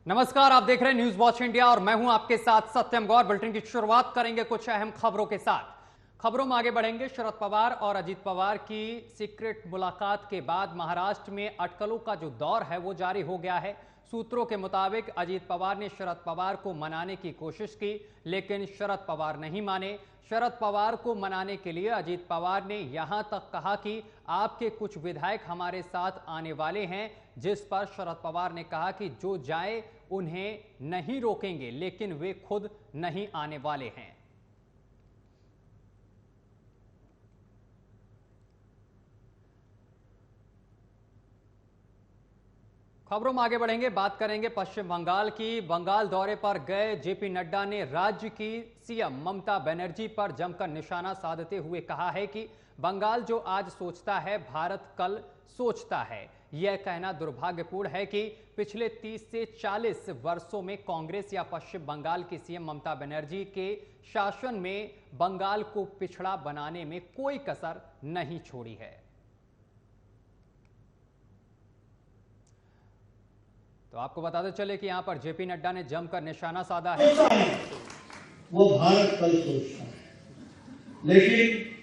नमस्कार, आप देख रहे हैं न्यूज वॉच इंडिया और मैं हूं आपके साथ सत्यम गौर। बुलेटिन की शुरुआत करेंगे कुछ अहम खबरों के साथ। खबरों में आगे बढ़ेंगे। शरद पवार और अजीत पवार की सीक्रेट मुलाकात के बाद महाराष्ट्र में अटकलों का जो दौर है वो जारी हो गया है। सूत्रों के मुताबिक अजीत पवार ने शरद पवार को मनाने की कोशिश की, लेकिन शरद पवार नहीं माने। शरद पवार को मनाने के लिए अजीत पवार ने यहां तक कहा कि आपके कुछ विधायक हमारे साथ आने वाले हैं, जिस पर शरद पवार ने कहा कि जो जाए उन्हें नहीं रोकेंगे, लेकिन वे खुद नहीं आने वाले हैं। खबरों में आगे बढ़ेंगे, बात करेंगे पश्चिम बंगाल की। बंगाल दौरे पर गए जेपी नड्डा ने राज्य की सीएम ममता बनर्जी पर जमकर निशाना साधते हुए कहा है कि बंगाल जो आज सोचता है, भारत कल सोचता है। यह कहना दुर्भाग्यपूर्ण है कि पिछले 30 से 40 वर्षों में कांग्रेस या पश्चिम बंगाल की सीएम ममता बनर्जी के शासन में बंगाल को पिछड़ा बनाने में कोई कसर नहीं छोड़ी है। तो आपको बताते चले कि यहां पर जेपी नड्डा ने जमकर निशाना साधा है। वो भारत कल सोचता है, लेकिन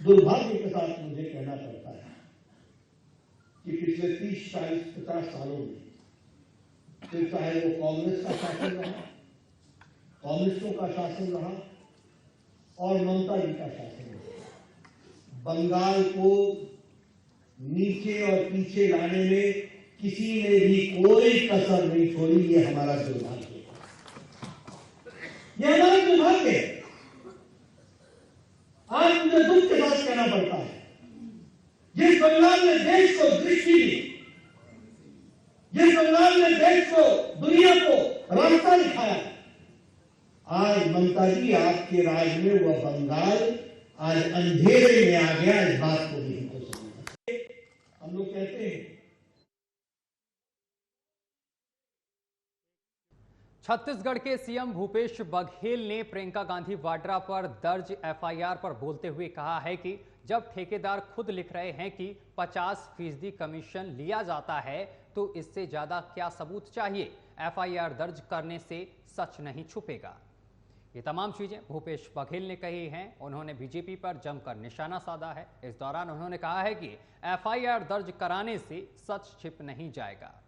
दुर्भाग्य के साथ मुझे कहना पड़ता है कि पिछले 30, 40, 50 सालों में फिर चाहे वो कांग्रेस का शासन रहा, कम्युनिस्टों का शासन रहा और ममता जी का शासन रहा, बंगाल को नीचे और पीछे लाने में किसी ने भी कोई कसर नहीं छोड़ी। ये हमारा दुर्भाग्य है, ये हमारा दुर्भाग्य है। आज मुझे दुख के साथ कहना पड़ता है, जिस बंगाल ने देश को दृष्टि दी, जिस बंगाल ने देश को, दुनिया को रास्ता दिखाया, आज ममता जी आपके राज में वह बंगाल आज अंधेरे में आ गया। इस बात को भी हमको समझना। हम लोग कहते हैं छत्तीसगढ़ के सीएम भूपेश बघेल ने प्रियंका गांधी वाड्रा पर दर्ज एफआईआर पर बोलते हुए कहा है कि जब ठेकेदार खुद लिख रहे हैं कि 50% कमीशन लिया जाता है, तो इससे ज्यादा क्या सबूत चाहिए। एफआईआर दर्ज करने से सच नहीं छुपेगा। ये तमाम चीजें भूपेश बघेल ने कही हैं। उन्होंने बीजेपी पर जमकर निशाना साधा है। इस दौरान उन्होंने कहा है कि एफआईआर दर्ज कराने से सच छिप नहीं जाएगा।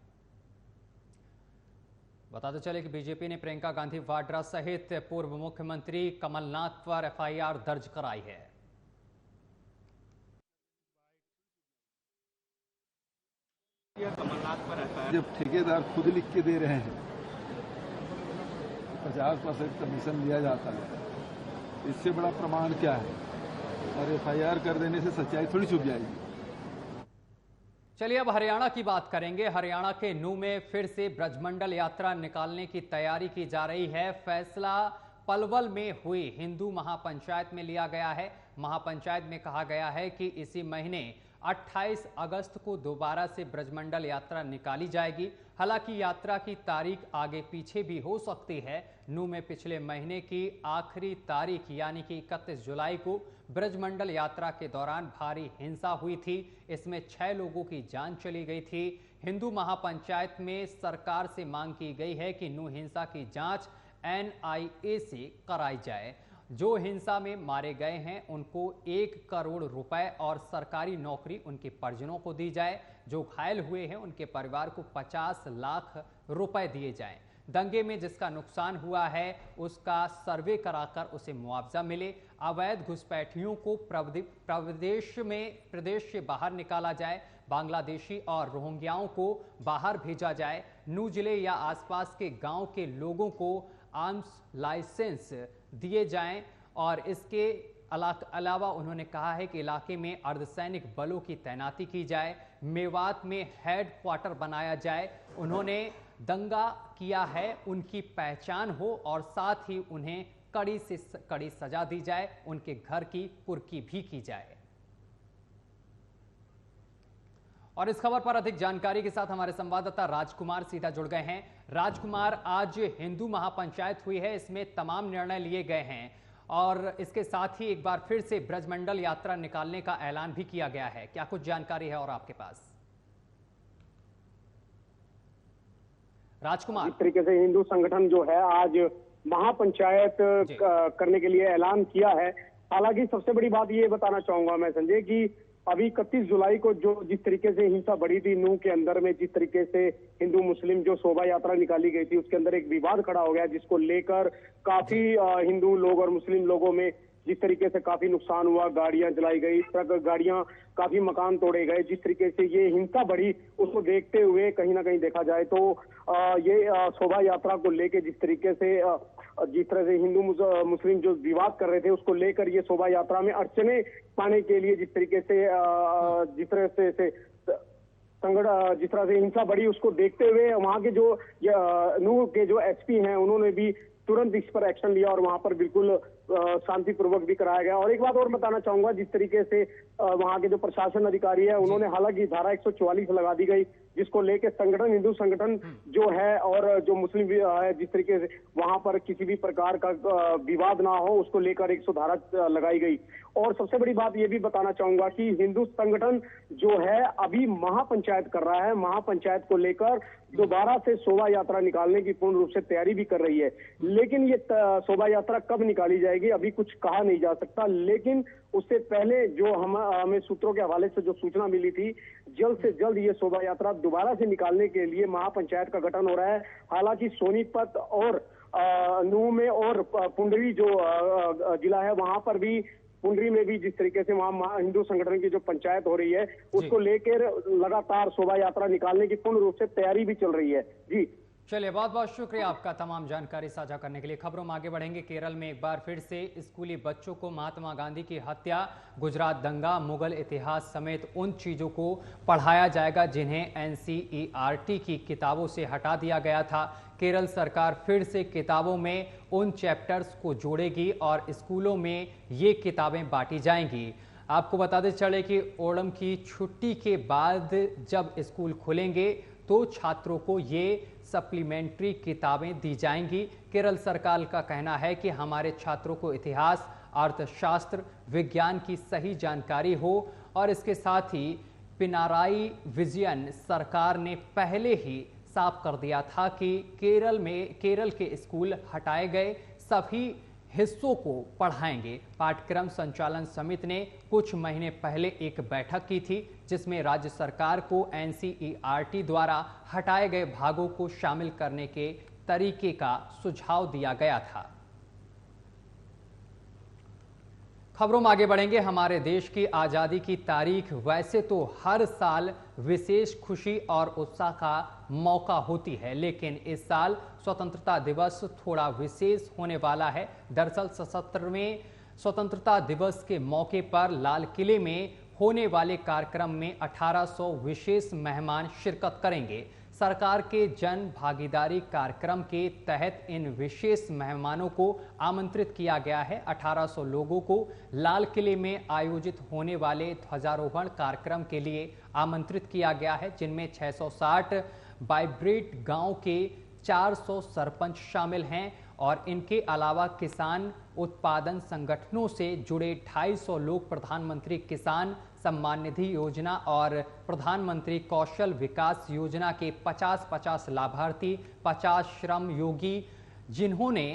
बताते चले कि बीजेपी ने प्रियंका गांधी वाड्रा सहित पूर्व मुख्यमंत्री कमलनाथ पर एफआईआर दर्ज कराई है। जब ठेकेदार खुद लिख के दे रहे हैं 50% कमीशन लिया जाता है, इससे बड़ा प्रमाण क्या है। और एफआईआर कर देने से सच्चाई थोड़ी छुप जाएगी। चलिए अब हरियाणा की बात करेंगे। हरियाणा के नूह में फिर से ब्रजमंडल यात्रा निकालने की तैयारी की जा रही है। फैसला पलवल में हुई हिंदू महापंचायत में लिया गया है। महापंचायत में कहा गया है कि इसी महीने 28 अगस्त को दोबारा से ब्रजमंडल यात्रा निकाली जाएगी। हालांकि यात्रा की तारीख आगे पीछे भी हो सकती है। नूह में पिछले महीने की आखिरी तारीख यानी कि 31 जुलाई को ब्रजमंडल यात्रा के दौरान भारी हिंसा हुई थी। इसमें 6 लोगों की जान चली गई थी। हिंदू महापंचायत में सरकार से मांग की गई है कि नूह हिंसा की जांच एनआईए से कराई जाए। जो हिंसा में मारे गए हैं उनको 1 करोड़ रुपए और सरकारी नौकरी उनके परिजनों को दी जाए। जो घायल हुए हैं उनके परिवार को 50 लाख रुपए दिए जाएं। दंगे में जिसका नुकसान हुआ है उसका सर्वे कराकर उसे मुआवजा मिले। अवैध घुसपैठियों को प्रदेश से बाहर निकाला जाए। बांग्लादेशी और रोहिंग्याओं को बाहर भेजा जाए। नूह जिले या आसपास के गांव के लोगों को आर्म्स लाइसेंस दिए जाएं। और इसके अलावा उन्होंने कहा है कि इलाके में अर्धसैनिक बलों की तैनाती की जाए। मेवात में हेड क्वार्टर बनाया जाए। उन्होंने दंगा किया है उनकी पहचान हो और साथ ही उन्हें कड़ी से कड़ी सजा दी जाए। उनके घर की कुर्की भी की जाए। और इस खबर पर अधिक जानकारी के साथ हमारे संवाददाता राजकुमार सीधा जुड़ गए हैं। राजकुमार, आज हिंदू महापंचायत हुई है, इसमें तमाम निर्णय लिए गए हैं और इसके साथ ही एक बार फिर से ब्रजमंडल यात्रा निकालने का ऐलान भी किया गया है। क्या कुछ जानकारी है और आपके पास? राजकुमार, इस तरीके से हिंदू संगठन जो है आज महापंचायत करने के लिए ऐलान किया है। हालांकि सबसे बड़ी बात ये बताना चाहूंगा मैं संजय कि अभी 31 जुलाई को जो जिस तरीके से हिंसा बढ़ी थी नूह के अंदर में, जिस तरीके से हिंदू मुस्लिम जो शोभा यात्रा निकाली गई थी उसके अंदर एक विवाद खड़ा हो गया, जिसको लेकर काफी हिंदू लोग और मुस्लिम लोगों में जिस तरीके से काफी नुकसान हुआ, गाड़ियां जलाई गई, ट्रक गाड़ियां, काफी मकान तोड़े गए। जिस तरीके से ये हिंसा बढ़ी उसको देखते हुए कहीं ना कहीं देखा जाए तो ये शोभा यात्रा को लेकर जिस तरह से हिंदू मुस्लिम जो विवाद कर रहे थे उसको लेकर ये शोभा यात्रा में अड़चने पाने के लिए जिस तरीके से जिस तरह से हिंसा बढ़ी उसको देखते हुए वहां के जो नूह के जो एसपी हैं उन्होंने भी तुरंत इस पर एक्शन लिया और वहां पर बिल्कुल शांतिपूर्वक भी कराया गया। और एक बात और बताना चाहूंगा, जिस तरीके से वहां के जो प्रशासन अधिकारी है उन्होंने हालांकि धारा 144 लगा दी गई, जिसको लेके संगठन, हिंदू संगठन जो है और जो मुस्लिम है, जिस तरीके से वहां पर किसी भी प्रकार का विवाद ना हो उसको लेकर 100 धारा लगाई गई। और सबसे बड़ी बात ये भी बताना चाहूंगा कि हिंदू संगठन जो है अभी महापंचायत कर रहा है, महापंचायत को लेकर दोबारा से शोभा यात्रा निकालने की पूर्ण रूप से तैयारी भी कर रही है। लेकिन ये शोभा यात्रा कब निकाली जाएगी अभी कुछ कहा नहीं जा सकता, लेकिन उससे पहले जो हमें सूत्रों के हवाले से जो सूचना मिली थी, जल्द से जल्द ये शोभा यात्रा दोबारा से निकालने के लिए महापंचायत का गठन हो रहा है। हालांकि सोनीपत और नूह में और पुंडरी जो जिला है वहां पर भी, पुंडरी में भी जिस तरीके से वहां हिंदू संगठन की जो पंचायत हो रही है उसको लेकर लगातार शोभा यात्रा निकालने की पूर्ण रूप से तैयारी भी चल रही है। जी चलिए, बहुत बहुत शुक्रिया आपका तमाम जानकारी साझा करने के लिए। खबरों में आगे बढ़ेंगे। केरल में एक बार फिर से स्कूली बच्चों को महात्मा गांधी की हत्या, गुजरात दंगा, मुगल इतिहास समेत उन चीजों को पढ़ाया जाएगा जिन्हें एनसीईआरटी की किताबों से हटा दिया गया था। केरल सरकार फिर से किताबों में उन चैप्टर्स को जोड़ेगी और स्कूलों में ये किताबें बांटी जाएंगी। आपको बताते चले कि ओणम की छुट्टी के बाद जब स्कूल खुलेंगे तो छात्रों को ये सप्लीमेंट्री किताबें दी जाएंगी। केरल सरकार का कहना है कि हमारे छात्रों को इतिहास, अर्थशास्त्र, विज्ञान की सही जानकारी हो और इसके साथ ही पिनाराई विजयन सरकार ने पहले ही साफ कर दिया था कि केरल के स्कूल हटाए गए सभी हिस्सों को पढ़ाएंगे। पाठ्यक्रम संचालन समिति ने कुछ महीने पहले एक बैठक की थी जिसमें राज्य सरकार को एनसीईआरटी द्वारा हटाए गए भागों को शामिल करने के तरीके का सुझाव दिया गया था। खबरों में आगे बढ़ेंगे। हमारे देश की आज़ादी की तारीख वैसे तो हर साल विशेष खुशी और उत्साह का मौका होती है, लेकिन इस साल स्वतंत्रता दिवस थोड़ा विशेष होने वाला है। दरअसल 77वें स्वतंत्रता दिवस के मौके पर लाल किले में होने वाले कार्यक्रम में 1800 विशेष मेहमान शिरकत करेंगे। सरकार के जन भागीदारी कार्यक्रम के तहत इन विशेष मेहमानों को आमंत्रित किया गया है। 1800 लोगों को लाल किले में आयोजित होने वाले ध्वजारोहण कार्यक्रम के लिए आमंत्रित किया गया है, जिनमें 660 वाइब्रेट गांव के 400 सरपंच शामिल हैं और इनके अलावा किसान उत्पादन संगठनों से जुड़े 250 लोग प्रधानमंत्री किसान सम्मान निधि योजना और प्रधानमंत्री कौशल विकास योजना के 50-50 लाभार्थी, 50 श्रम योगी जिन्होंने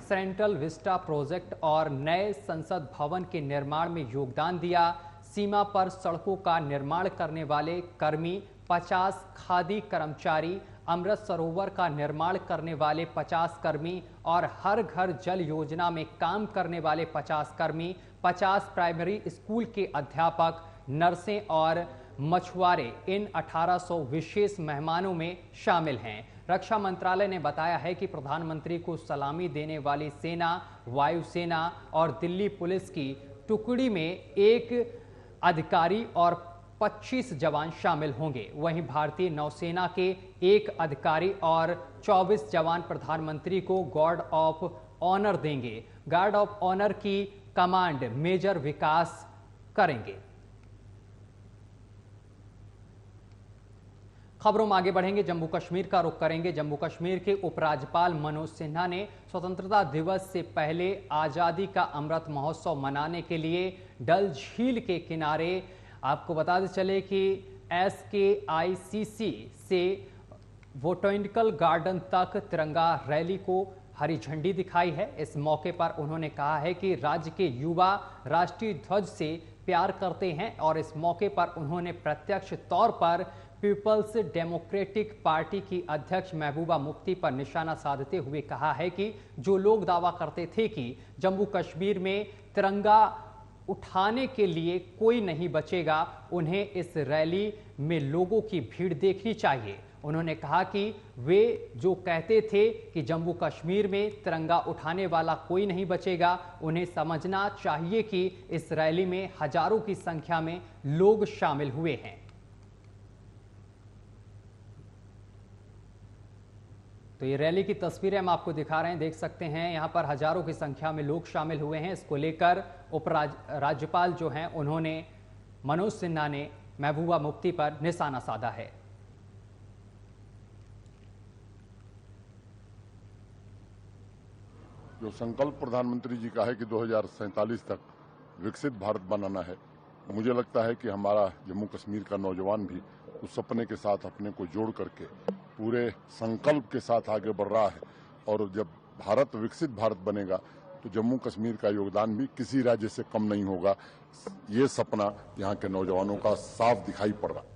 सेंट्रल विस्टा प्रोजेक्ट और नए संसद भवन के निर्माण में योगदान दिया, सीमा पर सड़कों का निर्माण करने वाले कर्मी, 50 खादी कर्मचारी, अमृत सरोवर का निर्माण करने वाले 50 कर्मी और हर घर जल योजना में काम करने वाले 50 कर्मी, 50 प्राइमरी स्कूल के अध्यापक, नर्सें और मछुआरे इन 1800 विशेष मेहमानों में शामिल हैं। रक्षा मंत्रालय ने बताया है कि प्रधानमंत्री को सलामी देने वाली सेना, वायुसेना और दिल्ली पुलिस की टुकड़ी में एक अधिकारी और 25 जवान शामिल होंगे। वहीं भारतीय नौसेना के एक अधिकारी और 24 जवान प्रधानमंत्री को गार्ड ऑफ ऑनर देंगे। गार्ड ऑफ ऑनर की कमांड मेजर विकास करेंगे। खबरों में आगे बढ़ेंगे। जम्मू कश्मीर का रुख करेंगे। जम्मू कश्मीर के उपराज्यपाल मनोज सिन्हा ने स्वतंत्रता दिवस से पहले आजादी का अमृत महोत्सव मनाने के लिए डल झील के किनारे, आपको बताते चले कि SKICC से बोटैनिकल गार्डन तक तिरंगा रैली को हरी झंडी दिखाई है। इस मौके पर उन्होंने कहा है कि राज्य के युवा राष्ट्रीय ध्वज से प्यार करते हैं और इस मौके पर उन्होंने प्रत्यक्ष तौर पर पीपल्स डेमोक्रेटिक पार्टी की अध्यक्ष महबूबा मुफ्ती पर निशाना साधते हुए कहा है कि जो लोग दावा करते थे कि जम्मू कश्मीर में तिरंगा उठाने के लिए कोई नहीं बचेगा, उन्हें इस रैली में लोगों की भीड़ देखनी चाहिए। उन्होंने कहा कि वे जो कहते थे कि जम्मू कश्मीर में तिरंगा उठाने वाला कोई नहीं बचेगा, उन्हें समझना चाहिए कि इस रैली में हजारों की संख्या में लोग शामिल हुए हैं। तो ये रैली की तस्वीरें हम आपको दिखा रहे हैं, देख सकते हैं यहां पर हजारों की संख्या में लोग शामिल हुए हैं। इसको लेकर राज्यपाल जो हैं उन्होंने मनोज सिन्हा ने महबूबा मुफ्ती पर निशाना साधा है। जो संकल्प प्रधानमंत्री जी का है कि 2047 तक विकसित भारत बनाना है, मुझे लगता है कि हमारा जम्मू कश्मीर का नौजवान भी उस सपने के साथ अपने को जोड़ करके पूरे संकल्प के साथ आगे बढ़ रहा है। और जब भारत विकसित भारत बनेगा तो जम्मू कश्मीर का योगदान भी किसी राज्य से कम नहीं होगा। ये सपना यहाँ के नौजवानों का साफ दिखाई पड़ रहा है।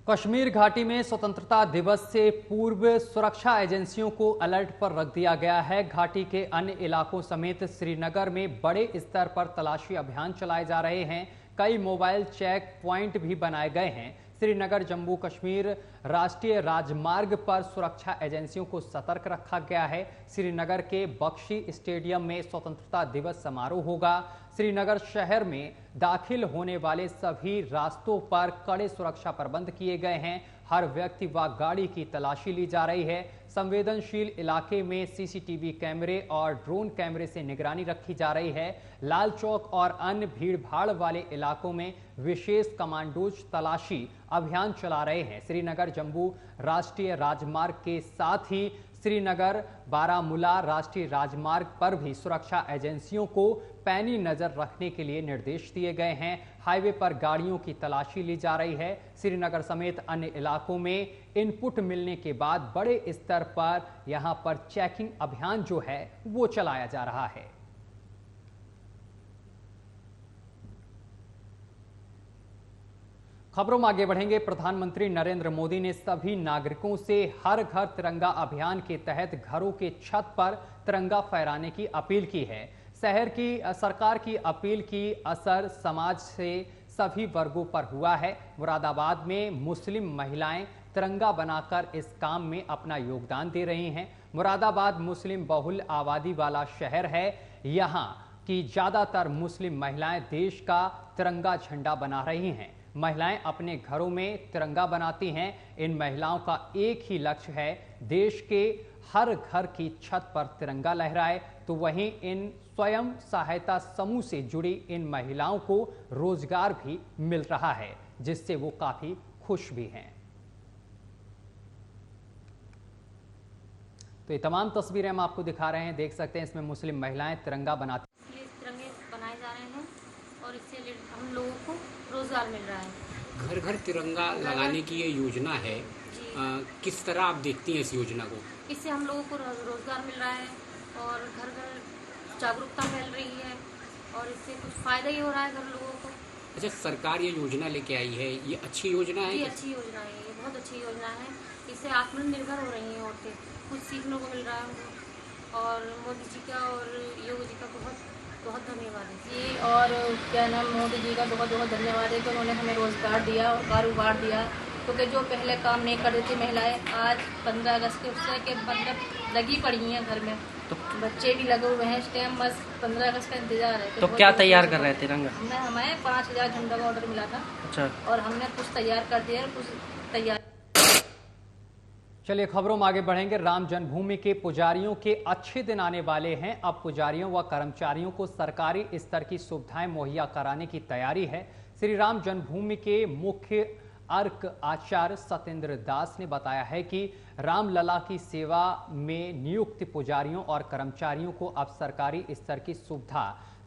कश्मीर घाटी में स्वतंत्रता दिवस से पूर्व सुरक्षा एजेंसियों को अलर्ट पर रख दिया गया है। घाटी के अन्य इलाकों समेत श्रीनगर में बड़े स्तर पर तलाशी अभियान चलाए जा रहे हैं। कई मोबाइल चेक पॉइंट भी बनाए गए हैं। श्रीनगर जम्मू कश्मीर राष्ट्रीय राजमार्ग पर सुरक्षा एजेंसियों को सतर्क रखा गया है। श्रीनगर के बख्शी स्टेडियम में स्वतंत्रता दिवस समारोह होगा। श्रीनगर शहर में दाखिल होने वाले सभी रास्तों पर कड़े सुरक्षा प्रबंध किए गए हैं। हर व्यक्ति व गाड़ी की तलाशी ली जा रही है। संवेदनशील इलाके में सीसीटीवी कैमरे और ड्रोन कैमरे से निगरानी रखी जा रही है। लाल चौक और अन्य भीड़ भाड़ वाले इलाकों में विशेष कमांडोज तलाशी अभियान चला रहे हैं। श्रीनगर जम्मू राष्ट्रीय राजमार्ग के साथ ही श्रीनगर बारामूला राष्ट्रीय राजमार्ग पर भी सुरक्षा एजेंसियों को पैनी नजर रखने के लिए निर्देश दिए गए हैं। हाईवे पर गाड़ियों की तलाशी ली जा रही है। श्रीनगर समेत अन्य इलाकों में इनपुट मिलने के बाद बड़े स्तर पर यहां पर चेकिंग अभियान जो है वो चलाया जा रहा है। खबरों में आगे बढ़ेंगे। प्रधानमंत्री नरेंद्र मोदी ने सभी नागरिकों से हर घर तिरंगा अभियान के तहत घरों के छत पर तिरंगा फहराने की अपील की है। शहर की सरकार की अपील की असर समाज से सभी वर्गों पर हुआ है। मुरादाबाद में मुस्लिम महिलाएं तिरंगा बनाकर इस काम में अपना योगदान दे रही हैं। मुरादाबाद मुस्लिम बहुल आबादी वाला शहर है। यहाँ की ज्यादातर मुस्लिम महिलाएं देश का तिरंगा झंडा बना रही हैं। महिलाएं अपने घरों में तिरंगा बनाती हैं। इन महिलाओं का एक ही लक्ष्य है, देश के हर घर की छत पर तिरंगा लहराए। तो वहीं इन स्वयं सहायता समूह से जुड़ी इन महिलाओं को रोजगार भी मिल रहा है, जिससे वो काफी खुश भी हैं। तो ये तमाम तस्वीरें हम आपको दिखा रहे हैं, देख सकते हैं। इसमें मुस्लिम महिलाएं तिरंगा बनाती तिरंगे बनाए जा रहे हैं और इससे हम लोगों को रोजगार मिल रहा है। घर घर तिरंगा लगाने की ये योजना है, किस तरह आप देखती हैं इस योजना को? इससे हम लोगों को रोजगार मिल रहा है और घर घर जागरूकता फैल रही है और इससे कुछ फायदा ही हो रहा है घर लोगों को। अच्छा, सरकार ये योजना लेके आई है, ये अच्छी योजना है? ये अच्छी योजना है, ये बहुत अच्छी योजना है। इससे आत्मनिर्भर हो रही हैं औरतें, कुछ सीखने को मिल रहा है उनको। और मोदी जी का और योगी जी का बहुत बहुत धन्यवाद है जी। और क्या नाम, मोदी जी का बहुत बहुत धन्यवाद है कि उन्होंने हमें रोजगार दिया और कारोबार दिया, क्योंकि जो पहले काम नहीं कर रही थी महिलाएं, आज 15 अगस्त के उससे के मतलब लगी पड़ी हैं घर में। तो बच्चे भी लगे हुए हैं इस टाइम, बस 15 अगस्त का इंतजार है। तो क्या तैयार कर रहे थे तिरंगा? हमें 5000 झंडा का ऑर्डर मिला था। अच्छा। और हमने कुछ तैयार कर दिया, कुछ तैयार। चलिए खबरों में आगे बढ़ेंगे। राम जन्मभूमि के पुजारियों के अच्छे दिन आने वाले हैं। अब पुजारियों व कर्मचारियों को सरकारी स्तर की सुविधाएं मुहैया कराने की तैयारी है। श्री राम जन्मभूमि के मुख्य अर्क आचार्य सत्येंद्र दास ने बताया है कि रामलला की सेवा में नियुक्त पुजारियों और कर्मचारियों को अब सरकारी स्तर की सुविधा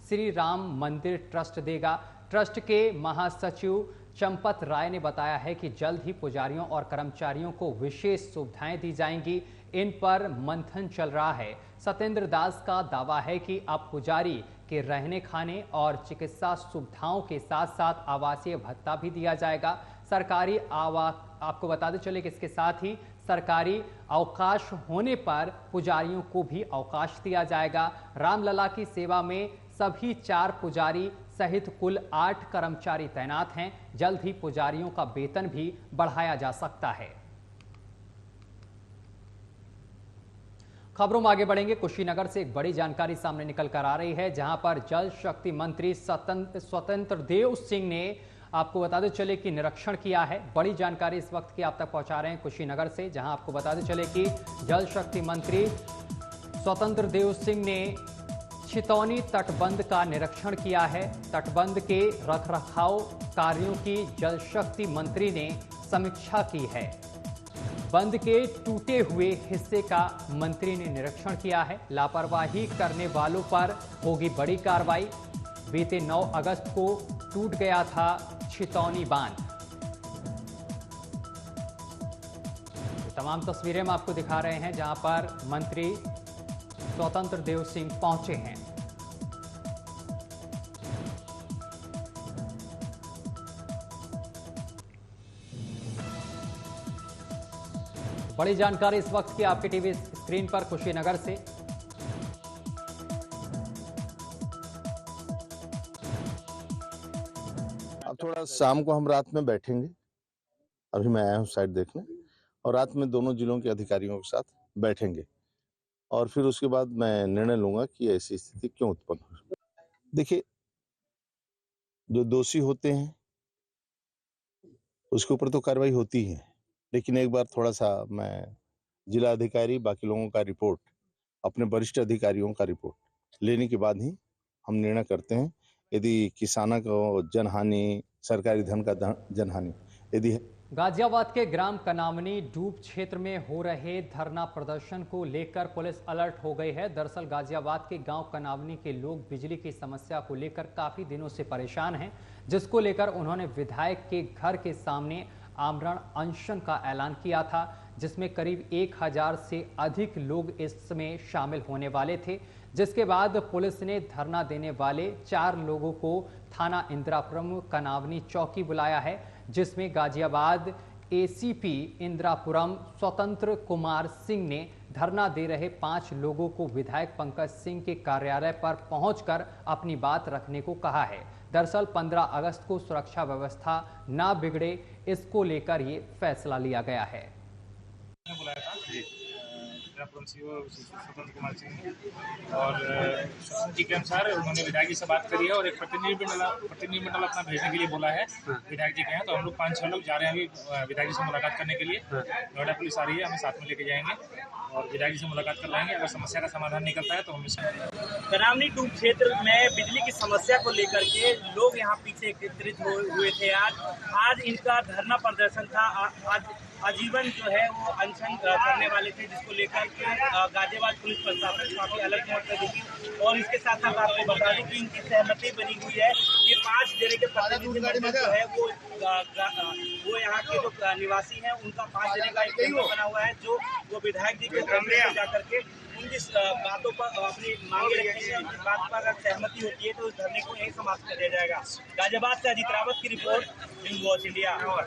श्री राम मंदिर ट्रस्ट देगा। ट्रस्ट के महासचिव चंपत राय ने बताया है कि जल्द ही पुजारियों और कर्मचारियों को विशेष सुविधाएं दी जाएंगी। इन पर मंथन चल रहा है। सत्येंद्र दास का दावा है कि अब पुजारी के रहने खाने और चिकित्सा सुविधाओं के साथ साथ आवासीय भत्ता भी दिया जाएगा। सरकारी आपको बताते चले कि इसके साथ ही सरकारी अवकाश होने पर पुजारियों को भी अवकाश दिया जाएगा। रामलला की सेवा में सभी 4 पुजारी सहित कुल 8 कर्मचारी तैनात हैं। जल्द ही पुजारियों का वेतन भी बढ़ाया जा सकता है। खबरों में आगे बढ़ेंगे। कुशीनगर से एक बड़ी जानकारी सामने निकल कर आ रही है, जहां पर जल शक्ति मंत्री स्वतंत्र देव सिंह ने आपको बताते चले कि निरीक्षण किया है। बड़ी जानकारी इस वक्त की आप तक पहुंचा रहे हैं कुशीनगर से, जहां आपको बताते चले कि जल शक्ति मंत्री स्वतंत्र देव सिंह ने छितौनी तटबंध का निरीक्षण किया है। तटबंध के रखरखाव कार्यों की जल शक्ति मंत्री ने समीक्षा की है। बंद के टूटे हुए हिस्से का मंत्री ने निरीक्षण किया है। लापरवाही करने वालों पर होगी बड़ी कार्रवाई। बीते 9 अगस्त को टूट गया था छितौनी बांध। तमाम तस्वीरें हम आपको दिखा रहे हैं, जहां पर मंत्री स्वतंत्र देव सिंह पहुंचे हैं। बड़ी जानकारी इस वक्त की आपके टीवी स्क्रीन पर कुशीनगर से। अब थोड़ा शाम को हम रात में बैठेंगे। अभी मैं आया हूँ साइट देखने, और रात में दोनों जिलों के अधिकारियों के साथ बैठेंगे, और फिर उसके बाद मैं निर्णय लूंगा कि ऐसी स्थिति क्यों उत्पन्न हुई। देखिए, जो दोषी होते हैं उसके ऊपर तो कार्रवाई होती है, लेकिन एक बार थोड़ा सा मैं जिला अधिकारी, बाकी लोगों का रिपोर्ट, अपने वरिष्ठ अधिकारियों का रिपोर्ट लेने के बाद ही हम निर्णय करते हैं। यदि किसानों को जनहानि, सरकारी धन का जनहानि यदि है। गाजियाबाद के ग्राम कनावनी डूब क्षेत्र में हो रहे धरना प्रदर्शन को लेकर पुलिस अलर्ट हो गई है। दरअसल गाजियाबाद के गांव कनावनी के लोग बिजली की समस्या को लेकर काफी दिनों से परेशान हैं, जिसको लेकर उन्होंने विधायक के घर के सामने आमरण अनशन का ऐलान किया था, जिसमें करीब 1000 से अधिक लोग इसमें शामिल होने वाले थे। जिसके बाद पुलिस ने धरना देने वाले 4 लोगों को थाना इंदिरापुरम कनावनी चौकी बुलाया है, जिसमें गाजियाबाद एसीपी इंदिरापुरम स्वतंत्र कुमार सिंह ने धरना दे रहे 5 लोगों को विधायक पंकज सिंह के कार्यालय पर पहुंचकर अपनी बात रखने को कहा है। दरअसल 15 अगस्त को सुरक्षा व्यवस्था ना बिगड़े, इसको लेकर ये फैसला लिया गया है। बुलाया था स्वतंत्र कुमार सिंह, और जी के अनुसार उन्होंने विधायक जी से बात करी है और एक प्रतिनिधिमंडल अपना भेजने के लिए बोला है। विधायक जी के हैं, तो हम लोग 5-6 लोग जा रहे हैं अभी विधायक जी से मुलाकात करने के लिए। नोएडा पुलिस आ रही है, हमें साथ में लेके जाएंगे और विधायक जी से मुलाकात कर लाएंगे। अगर समस्या का समाधान निकलता है तो हम कनावनी डूब क्षेत्र में बिजली की समस्या को लेकर के लोग यहाँ पीछे एकत्रित हुए थे। आज इनका धरना प्रदर्शन था। आज आजीवन जो है वो अनशन करने वाले थे, जिसको लेकर के गाजियाबाद पुलिस प्रशासन काफी अलग मोड पर दिखी। और इसके साथ साथ आपको बता दें कि इनकी सहमति बनी हुई है कि 5 जिले के प्रतिनिधिमंडल जो है वो यहाँ के जो निवासी हैं उनका 5 जिले का एक टीम बना हुआ है, जो वो विधायक जी के कमरे में जाकर के उनकी बातों पर अपनी मांगे रखेंगे। उनकी बात पर अगर सहमति होती है तो उस धरने को यही समाप्त कर दिया जाएगा। गाजियाबाद से अजीत रावत की रिपोर्ट, न्यूज़ वॉच इंडिया।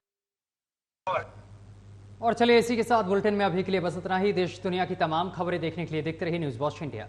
और चलिए इसी के साथ बुलेटिन में अभी के लिए बस इतना ही। देश दुनिया की तमाम खबरें देखने के लिए देखते रहिए न्यूज़ वॉच इंडिया।